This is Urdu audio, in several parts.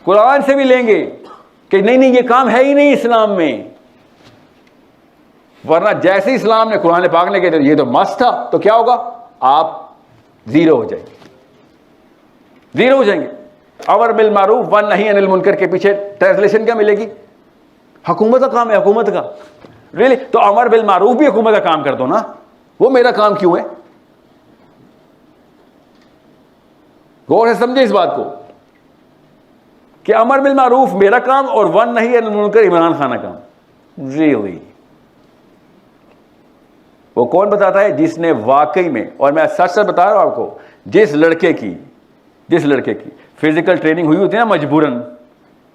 قرآن سے بھی لیں گے کہ نہیں یہ کام ہے ہی نہیں اسلام میں، ورنہ جیسے اسلام نے قرآن پاک نے کہا یہ تو مست تھا تو کیا ہوگا، آپ زیرو ہو جائیں گے، زیرو ہو جائیں گے. امر بالمعروف والنہی عن المنکر کے پیچھے ٹرانسلیشن کیا ملے گی؟ حکومت کا کام ہے، حکومت کا. ریلی تو امر بالمعروف بھی حکومت کا کام کر دو نا، وہ میرا کام کیوں ہے؟ غور سے سمجھے اس بات کو کہ امر بالمعروف میرا کام اور والنہی عن المنکر عمران خان کا کام. ریلی وہ کون بتاتا ہے؟ جس نے واقعی میں، اور میں سچ سچ بتا رہا ہوں آپ کو، جس لڑکے کی فزیکل ٹریننگ ہوئی ہوتی ہے نا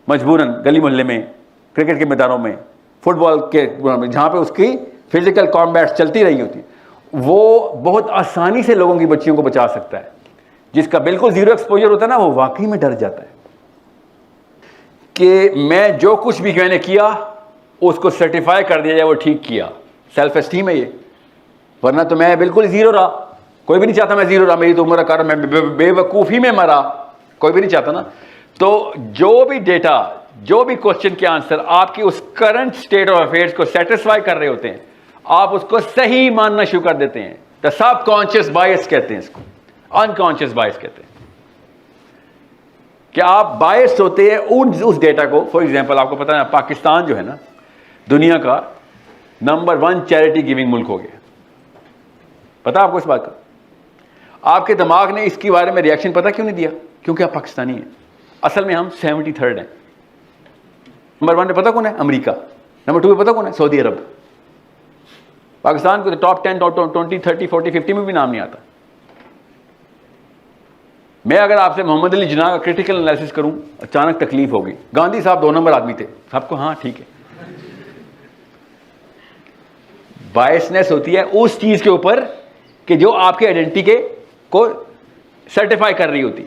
مجبوراً گلی محلے میں، کرکٹ کے میدانوں میں، فٹ بال کے جہاں پہ اس کی فزیکل کامبیٹ چلتی رہی ہوتی، وہ بہت آسانی سے لوگوں کی بچیوں کو بچا سکتا ہے. جس کا بالکل زیرو ایکسپوجر ہوتا ہے نا، وہ واقعی میں ڈر جاتا ہے کہ میں جو کچھ بھی میں نے کیا اس کو سرٹیفائی کر دیا جائے وہ ٹھیک کیا. سیلف اسٹیم ہے یہ، ورنہ تو میں بالکل زیرو رہا. کوئی بھی نہیں چاہتا میں زیرو رہا، میری تو عمر کر میں بے وقوفی میں مرا، کوئی بھی نہیں چاہتا نا. تو جو بھی ڈیٹا، جو بھی کوشچن کے آنسر آپ کی اس کرنٹ اسٹیٹ آف افیئرس کو سیٹسفائی کر رہے ہوتے ہیں، آپ اس کو صحیح ماننا شروع کر دیتے ہیں. دا سب کانشیس بائس کہتے ہیں اس کو، انکانشیس بائس کہتے ہیں کہ آپ بائس ہوتے ہیں اس ڈیٹا کو. فار ایگزامپل آپ کو پتا ہے پاکستان جو ہے نا دنیا کا نمبر 1 چیریٹی گیونگ ملک ہو گیا. پتا آپ کو اس بات کا؟ آپ کے دماغ نے اس کے بارے میں ریئیکشن پتا کیوں نہیں دیا؟ کیونکہ آپ پاکستانی ہیں. اصل میں ہم 73rd ہیں. نمبر 1 پہ پتا کون ہے؟ امریکہ. نمبر 2 پہ پتا کون ہے؟ سعودی عرب. پاکستان کو ٹاپ 10 ٹاپ 20 30 40 50 میں بھی نام نہیں آتا. میں اگر آپ سے محمد علی جناح کا کرٹیکل انالیسس کروں اچانک تکلیف ہوگی. گاندھی صاحب 2 نمبر آدمی تھے، سب کو ہاں ٹھیک ہے. بائسنس ہوتی ہے اس چیز کے اوپر کہ جو آپ کے آئیڈینٹی کو سرٹیفائی کر رہی ہوتی.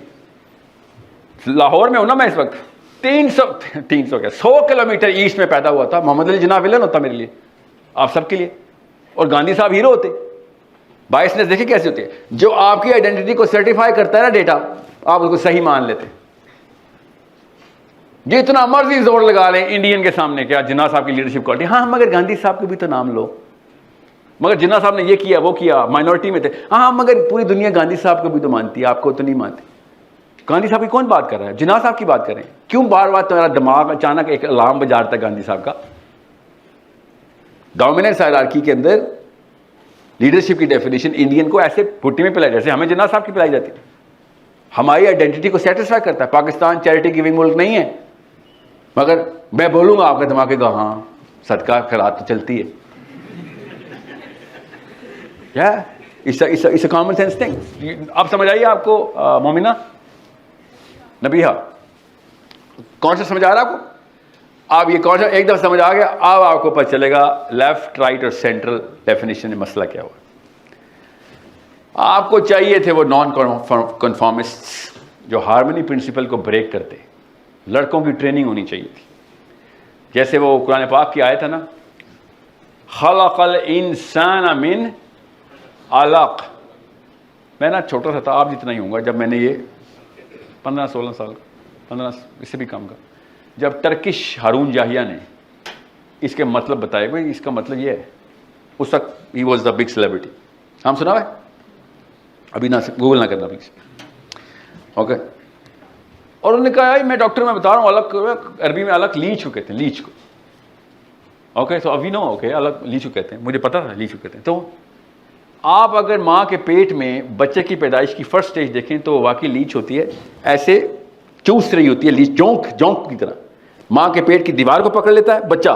لاہور میں ہوں نا میں اس وقت، 300 کیا 100 کلومیٹر ایسٹ میں پیدا ہوا تھا. محمد علی جناح ولن ہوتا میرے لیے، آپ سب کے لیے، اور گاندھی صاحب ہیرو ہوتے. بائسنس دیکھیں کیسے ہوتی ہے؟ جو آپ کی آئیڈینٹی کو سرٹیفائی کرتا ہے نا ڈیٹا، آپ اس کو صحیح مان لیتے. جتنا مرضی زور لگا لیں انڈین کے سامنے کیا جناح صاحب کی لیڈرشپ کوالٹی، ہاں مگر گاندھی صاحب کو بھی تو نام لو، مگر جناح صاحب نے یہ کیا وہ کیا، مائنورٹی میں تھے. ہاں مگر پوری دنیا گاندھی صاحب کو بھی تو مانتی ہے، آپ کو تو نہیں مانتی. گاندھی صاحب کی کون بات کر رہا ہے؟ جناح صاحب کی بات کر رہے ہیں. کیوں بار بار تمہارا دماغ اچانک ایک الارم بجاتا ہے گاندھی صاحب کا؟ ڈومیننس ہائرارکی کے اندر لیڈرشپ کی ڈیفینیشن انڈین کو ایسے پھٹی میں پلائی جیسے ہمیں جناح صاحب کی پلائی جاتی ہے. ہماری آئیڈینٹی کو سیٹسفائی کرتا ہے. پاکستان چیریٹی گیونگ ملک نہیں ہے، مگر میں بولوں گا آپ کے دماغ کا ہاں صدقہ خیرات تو چلتی ہے. It's a common sense thing. اب سمجھ آئیے آپ کو مومنہ نبیہ کون سا سمجھ آ رہا ہے آپ کو؟ آپ یہ کون سا ایک دفعہ سمجھ آ گیا، اب آپ کو پتہ چلے گا لیفٹ رائٹ اور سینٹرل ڈیفینیشن میں مسئلہ کیا ہوا. آپ کو چاہیے تھے وہ نان کنفارمسٹ جو ہارمنی پرنسپل کو بریک کرتے. لڑکوں کی ٹریننگ ہونی چاہیے تھی. جیسے وہ قرآن پاک کی آیت ہے نا، خلق الانسان من علق. میں نا چھوٹا سا تھا، آپ جتنا ہی ہوں گا جب میں نے یہ 15-16 سال 15 اس سے بھی کم کا، جب ٹرکش ہارون جاہیہ نے اس کے مطلب بتائے، بھائی اس کا مطلب یہ ہے. اس وقت he was the big celebrity. ہم سنا ہے ابھی نہ گوگل نہ کرنا پلیز. اوکے. اور انہوں نے کہا میں ڈاکٹر میں بتا رہا ہوں الگ، عربی میں الگ لیچ کو کہتے ہیں، لیچ کو. اوکے سو ابھی نو اوکے الگ لیچ کو کہتے ہیں، مجھے پتا تھا لیچ کو کہتے ہیں. تو آپ اگر ماں کے پیٹ میں بچے کی پیدائش کی فرسٹ سٹیج دیکھیں تو واقعی لیچ ہوتی ہے، ایسے چوس رہی ہوتی ہے لیچ، جونک کی طرح. ماں کے پیٹ کی دیوار کو پکڑ لیتا ہے بچہ،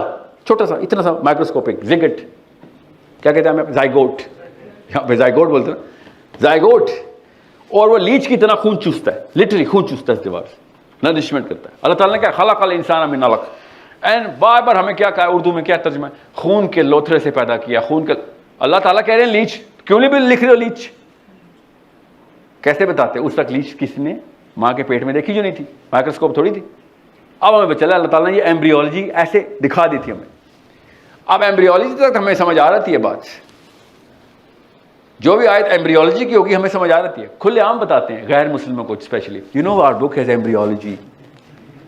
چھوٹا سا اتنا سا مائکروسکوپک زیگٹ، کیا کہتے ہیں ہمیں زائگوٹ، یہاں پہ زائگوٹ بولتے ہیں زائگوٹ. اور وہ لیچ کی طرح خون چوستا ہے، لٹرلی خون چوستا ہے اس دیوار سے، نرشمنٹ کرتا ہے. اللہ تعالیٰ نے کیا خلق الانسان من علق. اینڈ بار بار ہمیں کیا کہا اردو میں، کیا ترجمہ ہے؟ خون کے لوتھڑے سے پیدا کیا. خون کے اللہ تعالیٰ کہہ رہے ہیں لیچ، کیوں نہیں بھی لکھ رہے ہو لیچ؟ کیسے بتاتے؟ اس تک لیچ کس نے ماں کے پیٹ میں دیکھی جو نہیں تھی، مائکروسکوپ تھوڑی تھی. اب ہمیں چلا اللہ تعالیٰ نے یہ ایمبریولوجی ایسے دکھا دی تھی ہمیں. اب ایمبریولوجی تک ہمیں سمجھ آ رہی ہے بات. جو بھی آیت ایمبریولوجی کی ہوگی ہمیں سمجھ آ رہی ہے. کھلے عام بتاتے ہیں غیر مسلموں کو especially. You know our book has embryology.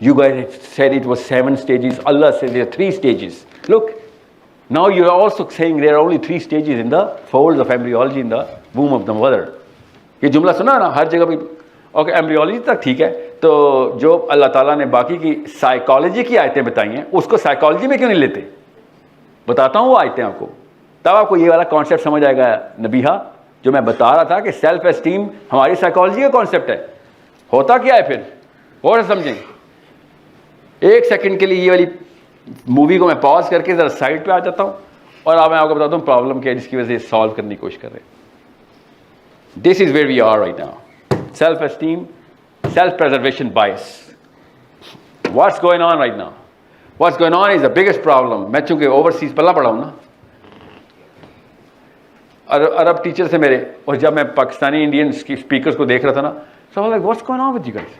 You guys said it was 7 stages. Allah said there are 3 stages. Look, now you are also saying there are only 3 stages in the folds of embryology in the womb of the mother. یہ جملہ سنا نا ہر جگہ بھی. اوکے ایمبریولوجی تک ٹھیک ہے, تو جو اللہ تعالیٰ نے باقی کی سائیکالوجی کی آیتیں بتائی ہیں اس کو سائیکالوجی میں کیوں نہیں لیتے؟ بتاتا ہوں وہ آیتیں آپ کو, تب آپ کو یہ والا کانسیپٹ سمجھ آئے گا. نبیہا جو میں بتا رہا تھا کہ سیلف اسٹیم ہماری سائیکالوجی کا کانسیپٹ ہے. ہوتا کیا ہے پھر اور سمجھیں. 1 سیکنڈ کے لیے یہ والی مووی کو میں پاز کر کے ذرا سائڈ پہ آ جاتا ہوں اور اب میں آپ کو بتاتا ہوں پرابلم کیا ہے جس کی وجہ سے سالو کرنے کی کوشش کر رہے ہیں. This is where we are right now. Self esteem, self preservation bias. What's going on right now? What's going on is the biggest problem. میں چونکہ اوورسیز پلا پڑھا ہوں نا, عرب ٹیچر سے میرے, اور جب میں پاکستانی انڈین اسپیکرس کو دیکھ رہا تھا نا, so like what's going on with you guys.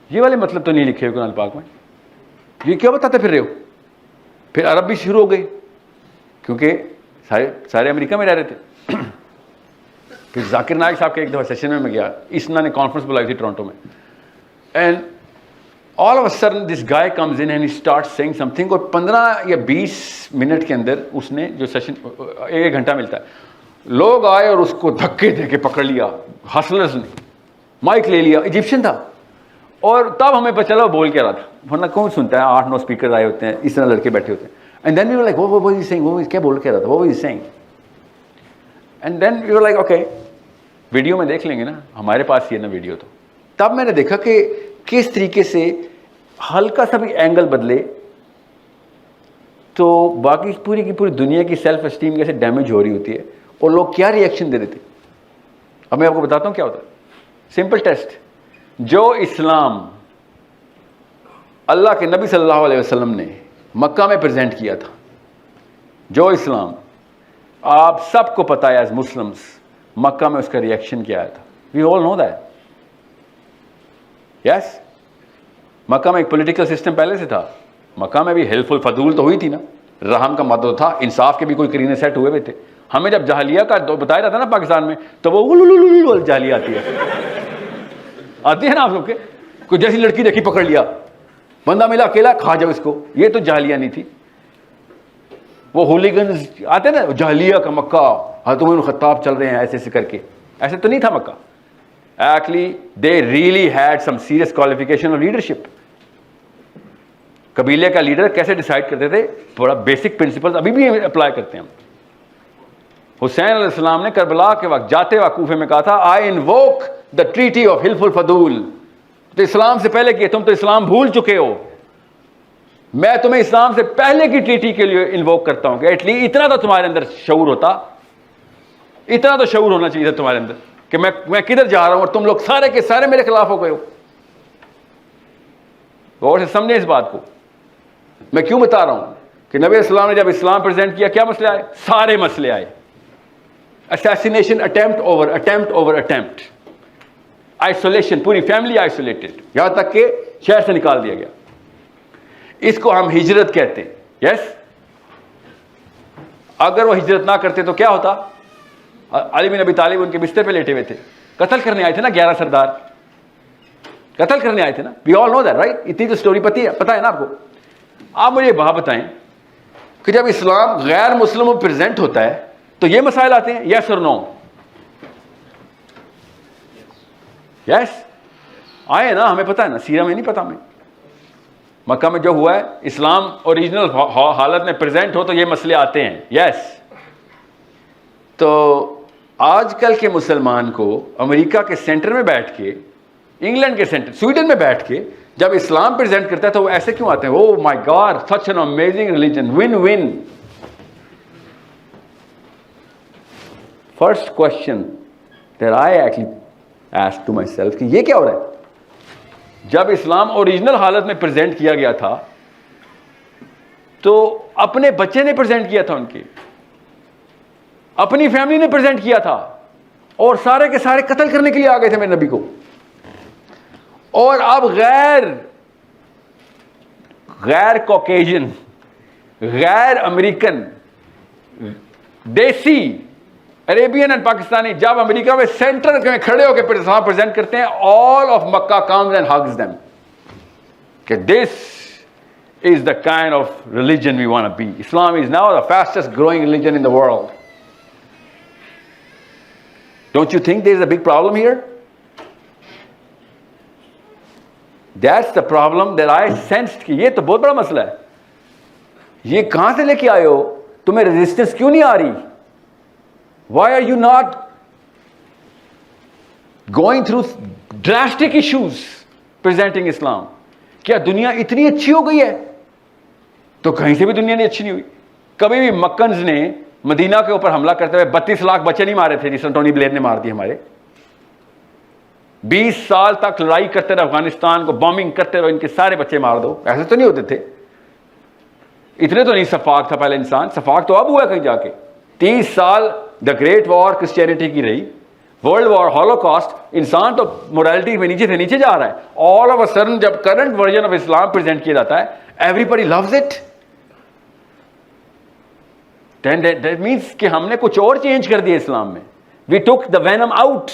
یہ والے مطلب تو نہیں لکھے ہوئے قرآن پاک میں, یہ کیا بتاتے پھر رہے ہو؟ پھر عرب بھی شروع ہو گئی کیونکہ سارے امریکہ میں رہ رہے تھے. پھر ذاکر نائک صاحب کے ایک دفعہ سیشن میں گیا, اسنا نے کانفرنس بلائی تھی ٹورنٹو میں, and all of a sudden this guy comes in and he start seeing something. اور 15 یا 20 منٹ کے اندر اس نے جو سیشن 1 گھنٹہ ملتا ہے, لوگ آئے اور اس کو دھکے دے کے پکڑ لیا, ہسلرز نے مائک لے لیا. ایجپشین تھا, اور تب ہمیں پتہ چلا وہ بول کے رہا تھا, ورنہ کون سنتا ہے, 8-9 اسپیکر آئے ہوتے ہیں, اس طرح لڑکے بیٹھے ہوتے ہیں. And then we were like what was he saying, وہ کیا بول کے رہا تھا, what was he saying. And then we were like okay video میں دیکھ لیں گے نا, ہمارے پاس یہ نا ویڈیو. تو تب میں نے دیکھا کہ کس طریقے سے ہلکا سا بھی اینگل بدلے تو باقی پوری کی پوری دنیا کی سیلف اسٹیم کیسے ڈیمیج ہو رہی ہوتی ہے, اور لوگ کیا ریئیکشن دے رہے تھے. اب میں آپ کو بتاتا ہوں کیا ہوتا ہے. Simple test. جو اسلام اللہ کے نبی صلی اللہ علیہ وسلم نے مکہ میں پریزنٹ کیا تھا, جو اسلام آپ سب کو پتہ ہے ایز مسلمس, مکہ میں اس کا ریئیکشن کیا آیا تھا. وی آل نو دیٹ. یس, مکہ میں ایک پولیٹیکل سسٹم پہلے سے تھا. مکہ میں بھی ہیلف الفضول تو ہوئی تھی نا, رحم کا مدد تھا, انصاف کے بھی کوئی کرینے سیٹ ہوئے ہوئے تھے. ہمیں جب جہلیہ کا بتایا رہا تھا نا پاکستان میں, تو وہ جہلیہ آتی ہے نا آپ لوگ کے, کوئی جیسی لڑکی دیکھی پکڑ لیا, بندہ ملا اکیلا کھا جاؤ اس کو. یہ تو جہلیہ نہیں تھی. وہ ہولیگنز آتے نا جہلیہ کا مکہ, حضرت عمر بن خطاب چل رہے ہیں ایسے ایسے کر کے, ایسے تو نہیں تھا Mecca. Actually they really had some serious qualification of leadership. قبیلے کا لیڈر کیسے ڈیسائیڈ کرتے تھے, بڑا بیسک پرنسپل ابھی بھی اپلائی کرتے ہیں ہم. حسین علیہ السلام نے کربلا کے وقت جاتے وقت کوفے میں کہا تھا آئی انووک دا ٹریٹی آف حلف الفضول. تو اسلام سے پہلے کی, تم تو اسلام بھول چکے ہو, میں تمہیں اسلام سے پہلے کی ٹریٹی کے لیے انووک کرتا ہوں کہ ایٹ لیسٹ اتنا تو تمہارے اندر شعور ہوتا, اتنا تو شعور ہونا چاہیے تھا تمہارے اندر کہ میں کدھر جا رہا ہوں اور تم لوگ سارے کے سارے میرے خلاف ہو گئے ہو. غور سے سمجھیں اس بات کو. میں کیوں بتا رہا ہوں کہ نبی اسلام نے جب اسلام پریزنٹ کیا, کیا مسئلے آئے؟ سارے مسئلے آئے. assassination attempt over attempt, isolation, پوری فیملی آئسولیٹڈ, یہاں تک کہ شہر سے نکال دیا گیا. اس کو ہم ہجرت کہتے ہیں. یس, اگر وہ ہجرت نہ کرتے تو کیا ہوتا؟ علی بن ابی طالب ان کے بستر پہ لیٹے ہوئے تھے, قتل کرنے آئے تھے نا 11 سردار, قتل کرنے آئے تھے نا. وی آل نو دیٹ رائٹ. اتنی تو سٹوری پتہ ہے نا آپ کو. آپ مجھے وہاں بتائیں کہ جب اسلام غیر مسلموں میں پریزنٹ ہوتا ہے تو یہ مسائل آتے ہیں, یس اور نو؟ یس آئے نا, ہمیں پتہ ہے نا, سیرہ میں نہیں پتہ ہمیں. مکہ میں جو ہوا ہے, اسلام اوریجنل حالت میں پریزنٹ ہو تو یہ مسئلے آتے ہیں. یس. تو آج کل کے مسلمان کو امریکہ کے سینٹر میں بیٹھ کے, انگلینڈ کے سینٹر, سویڈن میں بیٹھ کے جب اسلام پریزنٹ کرتا ہے تو وہ ایسے کیوں آتے ہیں؟ Oh my God, such an amazing religion, one one. First question that I actually asked to myself کہ یہ کیا ہو رہا ہے؟ جب اسلام اوریجنل حالت میں پریزنٹ کیا گیا تھا تو اپنے بچے نے پریزنٹ کیا تھا, ان کی اپنی فیملی نے پریزنٹ کیا تھا, اور سارے کے سارے قتل کرنے کے لیے آ گئے تھے میرے نبی کو. اور اب غیر کوکیجن, غیر امریکن, دیسی عربین اینڈ پاکستانی جب امریکہ میں سینٹر میں کھڑے ہو کے پریزنٹ کرتے ہیں, all of Makkah comes and hugs them. کہ this is the kind of religion we want to be. Islam is now the fastest growing religion in the world. Don't you think there is a big problem here? That's the problem that I sensed کہ یہ تو بہت بڑا مسئلہ ہے. یہ کہاں سے لے کے آئے ہو؟ تمہیں ریزسٹنس کیوں نہیں آ رہی؟ Why are you not going through drastic issues presenting Islam? کیا دنیا اتنی اچھی ہو گئی ہے؟ تو کہیں سے بھی دنیا نے اچھی نہیں ہوئی. کبھی بھی مکنز نے مدینہ کے اوپر حملہ کرتے ہوئے 32 لاکھ بچے نہیں مارے تھے جس ٹونی بلیئر نے مار دی ہمارے. 20 سال تک لڑائی کرتے رہے افغانستان کو، بامبنگ کرتے رہو، ان کے سارے بچے مار دو. ایسے تو نہیں ہوتے تھے. اتنے تو نہیں سفاک تھا پہلے انسان. سفاک تو اب ہوا کہیں جا کے. 30 سال دا گریٹ وار کرسچینٹی کی رہی، ورلڈ وار، ہولوکاسٹ. انسان تو مورالٹی میں نیچے سے نیچے جا رہا ہے. آل آف اے سڈن جب current version of Islam present کیا جاتا ہے، everybody loves it. That means کہ ہم نے کچھ اور چینج کر دیا اسلام میں. We took the venom out.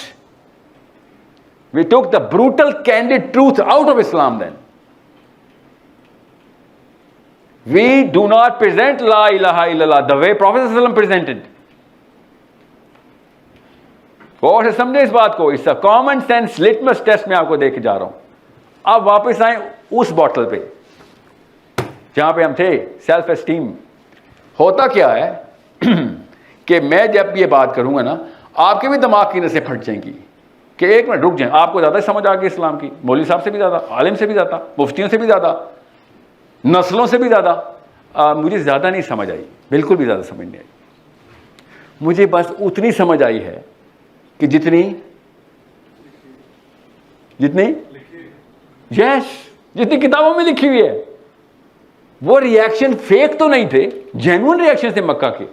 We took the brutal, candid truth out of Islam then. We do not present La ilaha illallah the way Prophet ﷺ presented. اور سے سمجھیں اس بات کو. اس کامن سینس لٹمس ٹیسٹ میں آپ کو دے کے جا رہا ہوں. اب واپس آئیں اس باٹل پہ جہاں پہ ہم تھے. Self esteem. ہوتا کیا ہے کہ میں جب یہ بات کروں گا نا، آپ کے بھی دماغ کی نسیں پھٹ جائیں گی کہ ایک منٹ رک جائیں. آپ کو زیادہ سمجھ آ گئی اسلام کی، مولوی صاحب سے بھی زیادہ، عالم سے بھی زیادہ، مفتیوں سے بھی زیادہ، نسلوں سے بھی زیادہ. مجھے زیادہ نہیں سمجھ آئی، بالکل بھی زیادہ سمجھ نہیں آئی. مجھے بس اتنی سمجھ آئی ہے کہ جتنی جتنی کتابوں میں لکھی ہوئی ہے. وہ ریئیکشن فیک تو نہیں تھے، جینوئن ریئیکشن تھے مکہ کے.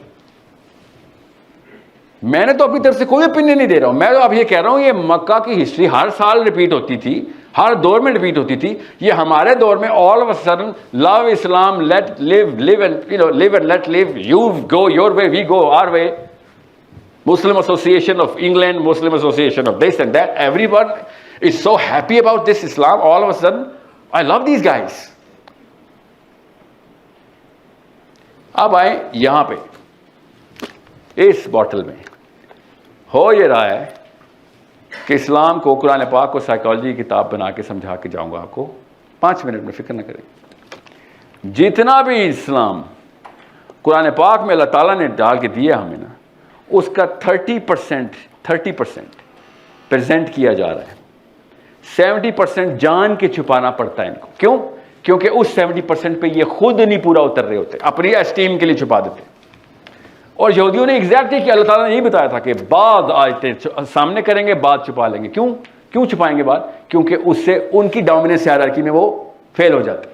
میں نے تو اپنی طرف سے کوئی اوپینین نہیں دے رہا ہوں. میں تو اب یہ کہہ رہا ہوں یہ مکہ کی ہسٹری ہر سال ریپیٹ ہوتی تھی، ہر دور میں ریپیٹ ہوتی تھی. یہ ہمارے دور میں all of a sudden love Islam, let live and let live. You go your way, we go our way. Muslim association of England, Muslim association of this and that. Everyone is so happy about this Islam. All of a sudden I love these guys. اب آئیں یہاں پہ اس باٹل میں. ہو یہ رہا ہے کہ اسلام کو، قرآن پاک کو سائیکالوجی کی کتاب بنا کے سمجھا کے جاؤں گا آپ کو 5 منٹ میں. فکر نہ کریں. جتنا بھی اسلام قرآن پاک میں اللہ تعالیٰ نے ڈال کے دیا ہمیں نا، اس کا 30% پریزنٹ کیا جا رہا ہے. 70% جان کے چھپانا پڑتا ہے ان کو. کیوں؟ کیونکہ اس 70% پہ یہ خود نہیں پورا اتر رہے ہوتے، اپنی اسٹیم کے لیے چھپا دیتے. اور یہودیوں نے ایگزیکٹلی کہ اللہ تعالیٰ نے یہی بتایا تھا کہ بعض آیتیں سامنے کریں گے، بعض چھپا لیں گے. کیوں چھپائیں گے بعد؟ کیونکہ اس سے ان کی ڈومیننس ہائرارکی میں وہ فیل ہو جاتے.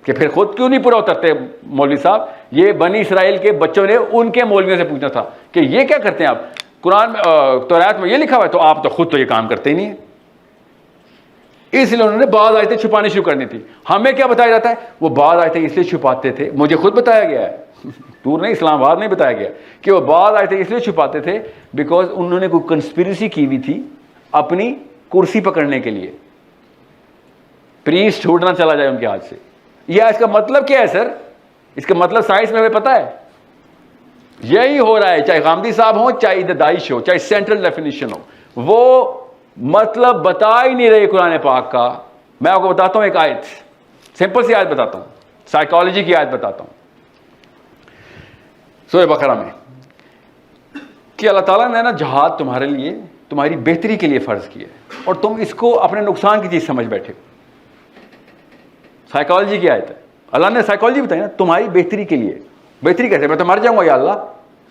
کہ پھر خود کیوں نہیں پورا اترتے مولوی صاحب؟ یہ بنی اسرائیل کے بچوں نے ان کے مولویوں سے پوچھنا تھا کہ یہ کیا کرتے ہیں آپ؟ قرآن تورات میں یہ لکھا ہوا ہے، تو آپ تو خود تو یہ کام کرتے ہی نہیں ہیں. اس لیے انہوں نے بعض آیتیں چھپانی شروع کرنی تھی. ہمیں کیا بتایا جاتا ہے؟ وہ بعض آیتیں اس لیے چھپاتے تھے، مجھے خود بتایا گیا ہے، دور نہیں، اسلام آباد نہیں بتایا گیا کہ وہ بعض آیتیں اس لیے چھپاتے تھے بیکاز انہوں نے کوئی کنسپیریسی کی ہوئی تھی اپنی کرسی پکڑنے کے لیے. پریسٹ چھوٹنا چلا جائے ان کے ہاتھ سے. یا اس کا مطلب کیا ہے سر؟ اس کا مطلب سائنس میں ہمیں پتہ ہے یہی ہو رہا ہے. چاہے غامدی صاحب ہوں، چاہے داعش ہو، چاہے سینٹرل ڈیفینیشن ہو، وہ مطلب بتا ہی نہیں رہے قرآن پاک کا. میں آپ کو بتاتا ہوں ایک آیت، سمپل سی آیت بتاتا ہوں، سائیکالوجی کی آیت بتاتا ہوں سورہ بقرہ میں، کہ اللہ تعالیٰ نے نا جہاد تمہارے لیے، تمہاری بہتری کے لیے فرض کیا ہے اور تم اس کو اپنے نقصان کی چیز سمجھ بیٹھے. سائیکالوجی کی آیت ہے. اللہ نے سائیکالوجی بتائی نا تمہاری بہتری کے لیے. بہتری کیسے؟ میں تو مر جاؤں گا یا اللہ.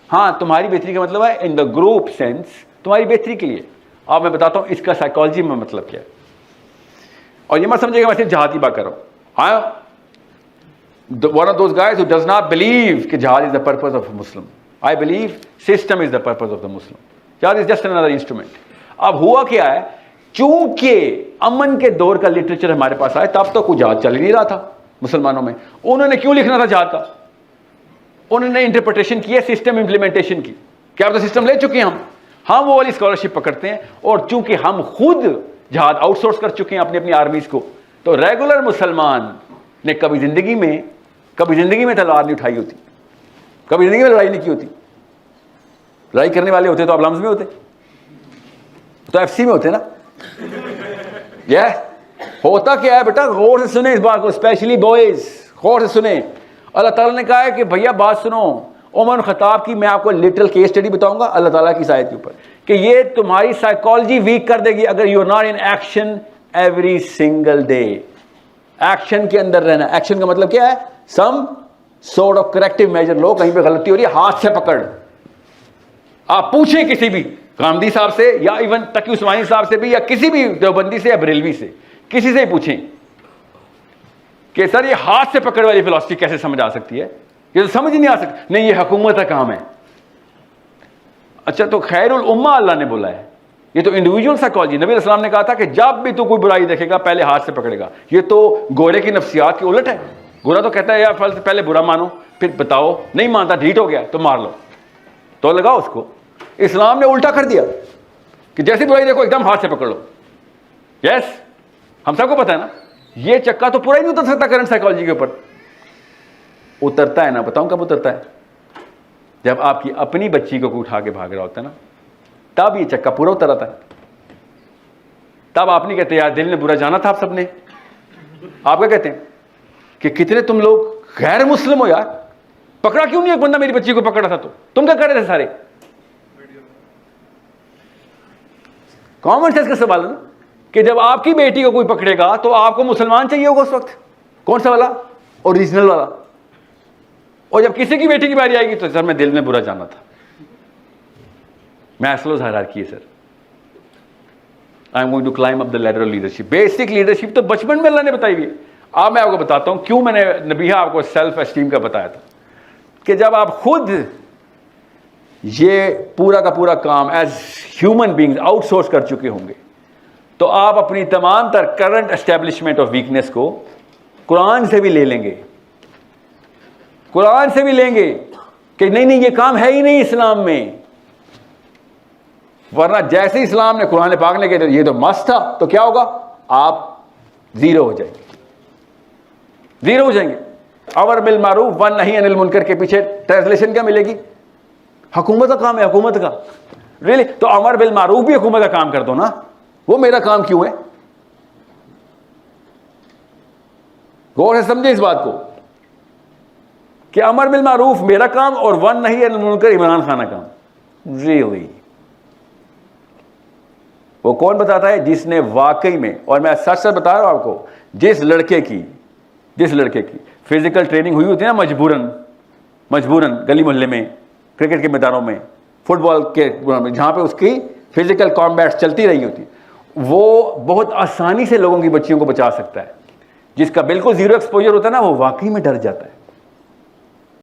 ہاں، تمہاری بہتری کا مطلب ہے ان دا گروپ سینس، تمہاری بہتری کے لیے. اب میں بتاتا ہوں اس کا سائیکالوجی میں مطلب کیا ہے. اور یہ مت سمجھے گا میں صرف جہاد کی بات کر رہا ہوں. one of those guys who does not believe کہ jihad is the purpose of a Muslim. I believe system is the purpose of the Muslim. Jihad is just another instrument. اب ہوا کیا ہے، چونکہ امن کے دور کا لٹریچر ہمارے پاس آئے، تب تو کوئی جہاد چل ہی نہیں رہا تھا مسلمانوں میں. انہوں نے کیوں لکھنا تھا جہاد کا؟ انہوں نے انٹرپریٹیشن کی ہے سسٹم امپلیمنٹیشن کی. کیا آپ تو سسٹم لے چکے ہیں ہم وہ والی اسکالرشپ پکڑتے ہیں. اور چونکہ ہم خود جہاد آؤٹ سورس کر چکے ہیں اپنی آرمیز کو، تو ریگولر مسلمان نے کبھی زندگی میں تلوار نہیں اٹھائی ہوتی, کبھی زندگی میں لڑائی نہیں کی ہوتی. لڑائی کرنے والے ہوتے تو آپ لمز میں ہوتے, تو ایف سی میں ہوتے نا. ہوتا کیا ہے بیٹا, غور سے سنیں اس بات کو, اسپیشلی بوائز غور سے سنیں. اللہ تعالیٰ نے کہا ہے کہ بھیا بات سنو, عمر خطاب کی میں آپ کو لٹرل کیس اسٹڈی بتاؤں گا اللہ تعالیٰ کی آیت کے اوپر, کہ یہ تمہاری سائیکالوجی ویک کر دے گی اگر you are not in action every single day. Action کے اندر رہنا. ایکشن کا مطلب کیا ہے؟ Some sort of corrective measure لو, کہیں پہ غلطی ہو رہی ہے ہاتھ سے پکڑ. آپ پوچھیں کسی بھی غامدی صاحب سے یا ایون تقی عثمانی صاحب سے بھی یا کسی بھی دیوبندی سے یا بریلوی سے, کسی سے ہی پوچھیں کہ سر یہ ہاتھ سے پکڑ والی فلسفی کیسے سمجھ آ سکتی ہے, یہ تو سمجھ ہی نہیں آ سکتی. نہیں, یہ حکومت کا کام ہے. اچھا تو خیر الامہ اللہ نے بولا ہے, یہ تو انڈیویجول سائیکالوجی. نبی علیہ السلام نے کہا تھا کہ جب بھی تو کوئی برائی دیکھے گا پہلے ہاتھ سے پکڑے گا. یہ تو گورے کی نفسیات کی الٹ ہے. گورا تو کہتا ہے یار پہلے برا مانو پھر بتاؤ, نہیں مانتا ڈھیٹ ہو گیا تو مار لو, تو لگاؤ اس کو. اسلام نے الٹا کر دیا کہ جیسی برائی دیکھو ایک دم ہاتھ سے پکڑ لو. یس, ہم سب کو پتا ہے نا, یہ چکا تو پورا ہی نہیں اتر سکتا کرنٹ سائیکالوجی کے اوپر. اترتا ہے نا, بتاؤں کب اترتا ہے؟ جب آپ کی اپنی بچی کو اٹھا کے بھاگ رہا ہوتا ہے نا, تب یہ چکا پورا اتر آتا ہے. تب آپ نہیں کہتے یار دل نے برا جانا تھا آپ سب نے. آپ کیا کہتے ہیں کہ کتنے تم لوگ غیر مسلم ہو یار, پکڑا کیوں نہیں ایک بندہ میری بچی کو پکڑا تھا, تو تم کیا کر رہے تھے سارے؟ کامن سینس کا سوال ہے نا, کہ جب آپ کی بیٹی کو کوئی پکڑے گا تو آپ کو مسلمان چاہیے ہوگا اس وقت. کون سا والا؟ اوریجنل والا. اور جب کسی کی بیٹی کی باری آئے گی تو سر میں دل میں برا جانا تھا. میسلوز ہائرارکی ہے sir. I am going to climb up the ladder of leadership. Basic leadership تو بچپن میں اللہ نے بتائی ہوئی ہے. اب میں آپ کو بتاتا ہوں کیوں میں نے نبیہ آپ کو سیلف اسٹیم کا بتایا تھا, کہ جب آپ خود یہ پورا کا پورا کام as human beings outsource کر چکے ہوں گے, تو آپ اپنی تمام تر کرنٹ اسٹیبلشمنٹ آف ویکنیس کو قرآن سے بھی لے لیں گے. قرآن سے بھی لیں گے کہ نہیں یہ کام ہے ہی نہیں اسلام میں. ورنہ جیسے اسلام نے قرآن پاک نے کہا یہ تو مست تھا, تو کیا ہوگا؟ آپ زیرو ہو جائیں گے, زیرو ہو جائیں گے. امر بالمعروف والنہی عن المنکر کے پیچھے ٹرانسلیشن کیا ملے گی؟ حکومت کا کام ہے, حکومت کا. ریلی تو امر بالمعروف بھی حکومت کا کام کر دو نا, وہ میرا کام کیوں ہے؟ غور سے سمجھے اس بات کو کہ امر بالمعروف میرا کام اور والنہی عن المنکر عمران خان کا کام. ریلی وہ کون بتاتا ہے؟ جس نے واقعی میں, اور میں سچ سچ بتا رہا ہوں آپ کو, جس لڑکے کی فزیکل ٹریننگ ہوئی ہوتی ہے نا مجبوراً گلی محلے میں, کرکٹ کے میدانوں میں, فٹ بال کے جہاں پہ اس کی فزیکل کامبیٹ چلتی رہی ہوتی, وہ بہت آسانی سے لوگوں کی بچیوں کو بچا سکتا ہے. جس کا بالکل زیرو ایکسپوجر ہوتا ہے نا, وہ واقعی میں ڈر جاتا ہے.